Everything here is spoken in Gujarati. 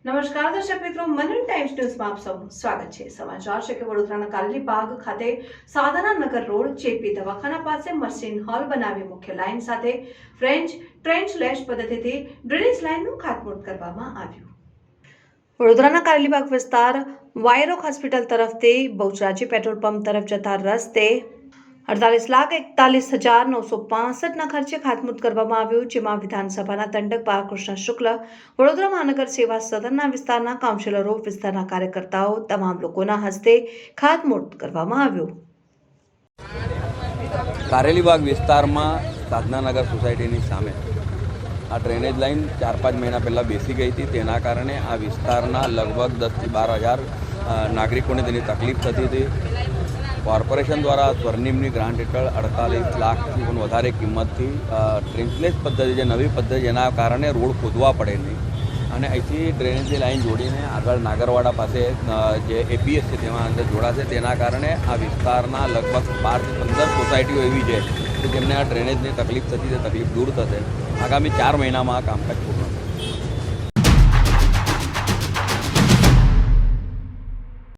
નમસ્કાર દર્શક મિત્રો, મનન ટાઈમ્સ ન્યૂઝમાં આપ સૌનું સ્વાગત છે। સમાચાર છે કે વડોદરાના કારેલીબાગ ખાતે સાધારાનગર રોડ જેપી દવાખાના પાસે મશીન હોલ બનાવી મુખ્ય લાઇન સાથે ફ્રેન્ચ ટ્રેન્ચલેશ પદ્ધતિથી ડ્રેનેજ લાઇનનું ખાતમુહૂર્ત કરવામાં આવ્યું। વડોદરાના કારેલીબાગ વિસ્તાર વાયરોક હોસ્પિટલ તરફથી બહુચરાજી પેટ્રોલ પંપ તરફ જતા રસ્તે 48,41,965ના ખર્ચે ખાતમુહૂર્ત કરવામાં આવ્યું, જેમાં વિધાનસભાના દંડક બાલકૃષ્ણ શુક્લ, વડોદરા મહાનગર સેવા સદનના વિસ્તારના કાઉન્સિલરો, વિસ્તારના કાર્યકર્તાઓ તમામ લોકોના હસ્તે ખાતમુહૂર્ત કરવામાં આવ્યું। કારેલીબાગ વિસ્તારમાં સાધનાનગર સોસાયટીની સામે આ ડ્રેનેજ લાઇન 4-5 મહિના પહેલાં બેસી ગઈ હતી। તેના કારણે આ વિસ્તારના લગભગ 10,000 થી 12,000 નાગરિકોને તેની તકલીફ થતી હતી। કોર્પોરેશન દ્વારા સ્વર્ણિમની ગ્રાન્ટ હેઠળ 48 લાખથી પણ વધારે કિંમતથી ટ્રેન્ચલેસ પદ્ધતિ, જે નવી પદ્ધતિ, જેના કારણે રોડ ખોદવા પડે નહીં અને અહીંથી ડ્રેનેજની લાઇન જોડીને આગળ નાગરવાડા પાસે જે એપીએસ છે તેમાં અંદર જોડાશે। તેના કારણે આ વિસ્તારના લગભગ 12 થી 15 સોસાયટીઓ એવી છે કે જેમને આ ડ્રેનેજની તકલીફ થતી, તે તકલીફ દૂર થશે। આગામી 4 મહિનામાં આ કામકાજ પૂર્ણ